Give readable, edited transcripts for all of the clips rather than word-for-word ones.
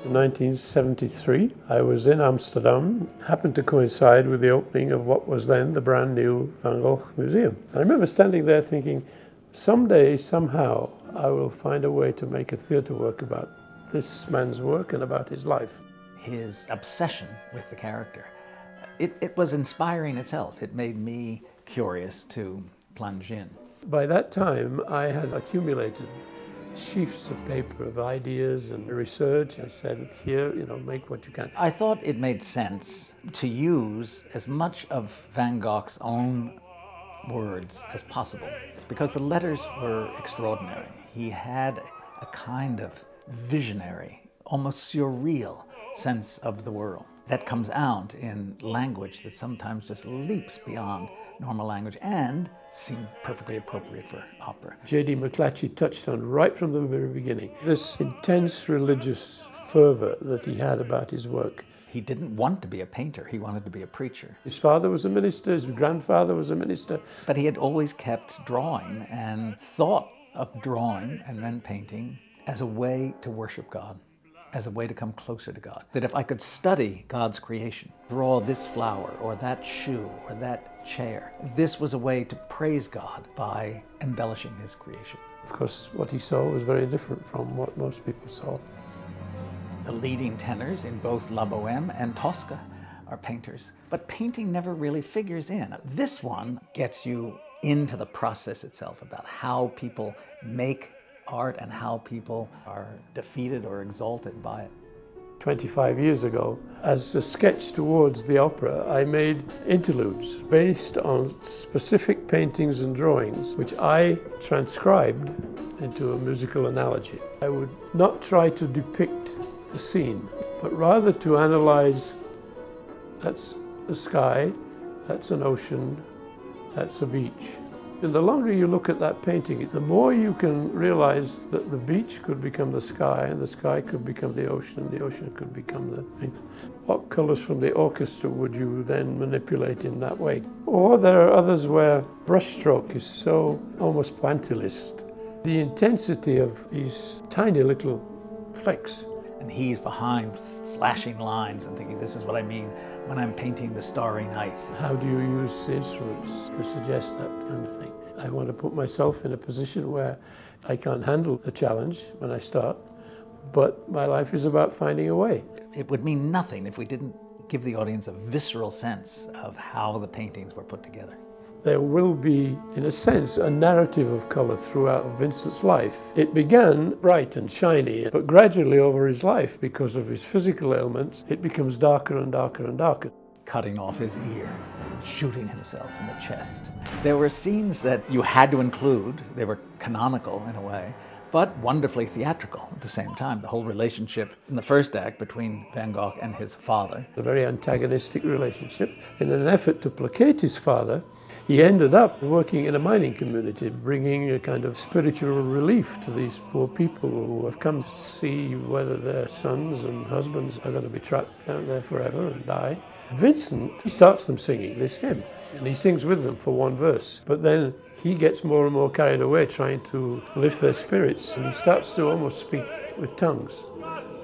In 1973, I was in Amsterdam, happened to coincide with the opening of what was then the brand new Van Gogh Museum. I remember standing there thinking, someday, somehow, I will find a way to make a theatre work about this man's work and about his life. His obsession with the character, it was inspiring itself. It made me curious to plunge in. By that time, I had accumulated sheafs of paper of ideas and research. I said, here, make what you can. I thought it made sense to use as much of Van Gogh's own words as possible, because the letters were extraordinary. He had a kind of visionary, almost surreal sense of the world that comes out in language that sometimes just leaps beyond normal language and seemed perfectly appropriate for opera. J.D. McClatchy touched on right from the very beginning this intense religious fervor that he had about his work. He didn't want to be a painter, he wanted to be a preacher. His father was a minister, his grandfather was a minister. But he had always kept drawing and thought of drawing and then painting as a way to worship God, as a way to come closer to God. That if I could study God's creation, draw this flower or that shoe or that chair, this was a way to praise God by embellishing his creation. Of course, what he saw was very different from what most people saw. The leading tenors in both La Bohème and Tosca are painters, but painting never really figures in. This one gets you into the process itself, about how people make art and how people are defeated or exalted by it. 25 years ago, as a sketch towards the opera, I made interludes based on specific paintings and drawings, which I transcribed into a musical analogy. I would not try to depict the scene, but rather to analyze, that's the sky, that's an ocean, that's a beach. And the longer you look at that painting, the more you can realize that the beach could become the sky, and the sky could become the ocean, and the ocean could become the thing. What colors from the orchestra would you then manipulate in that way? Or there are others where brushstroke is so almost pointillist. The intensity of these tiny little flecks. And he's behind slashing lines and thinking, this is what I mean when I'm painting the starry night. How do you use the instruments to suggest that kind of thing? I want to put myself in a position where I can't handle the challenge when I start, but my life is about finding a way. It would mean nothing if we didn't give the audience a visceral sense of how the paintings were put together. There will be, in a sense, a narrative of color throughout Vincent's life. It began bright and shiny, but gradually over his life, because of his physical ailments, it becomes darker and darker and darker. Cutting off his ear, shooting himself in the chest. There were scenes that you had to include. They were canonical in a way, but wonderfully theatrical at the same time. The whole relationship in the first act between Van Gogh and his father. A very antagonistic relationship. In an effort to placate his father, he ended up working in a mining community, bringing a kind of spiritual relief to these poor people who have come to see whether their sons and husbands are going to be trapped down there forever and die. Vincent, he starts them singing this hymn, and he sings with them for one verse, but then he gets more and more carried away trying to lift their spirits, and he starts to almost speak with tongues.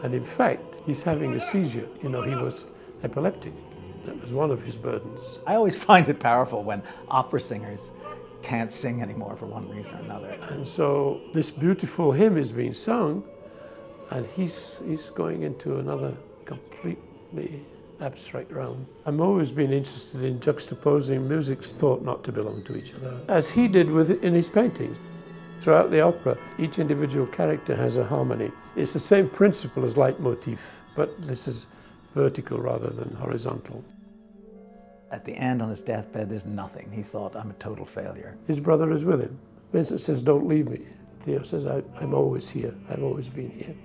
And in fact, he's having a seizure. He was epileptic. That was one of his burdens. I always find it powerful when opera singers can't sing anymore for one reason or another. And so this beautiful hymn is being sung, and he's going into another completely abstract realm. I've always been interested in juxtaposing musics thought not to belong to each other, as he did in his paintings. Throughout the opera, each individual character has a harmony. It's the same principle as leitmotif, but this is vertical rather than horizontal. At the end, on his deathbed, there's nothing. He thought, I'm a total failure. His brother is with him. Vincent says, don't leave me. Theo says, I'm always here. I've always been here.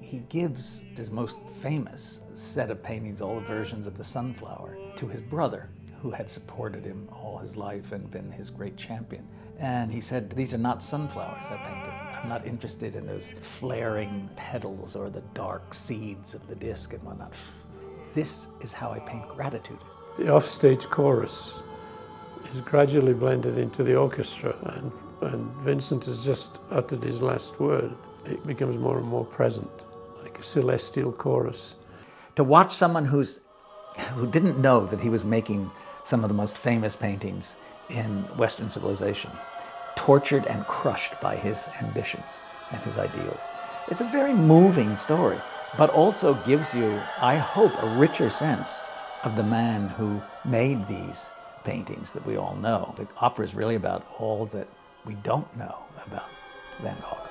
He gives his most famous set of paintings, all the versions of the sunflower, to his brother, who had supported him all his life and been his great champion. And he said, these are not sunflowers I painted. I'm not interested in those flaring petals or the dark seeds of the disc and whatnot. This is how I paint gratitude. The offstage chorus is gradually blended into the orchestra, and Vincent has just uttered his last word. It becomes more and more present, like celestial chorus. To watch someone who didn't know that he was making some of the most famous paintings in Western civilization, tortured and crushed by his ambitions and his ideals. It's a very moving story, but also gives you, I hope, a richer sense of the man who made these paintings that we all know. The opera is really about all that we don't know about Van Gogh.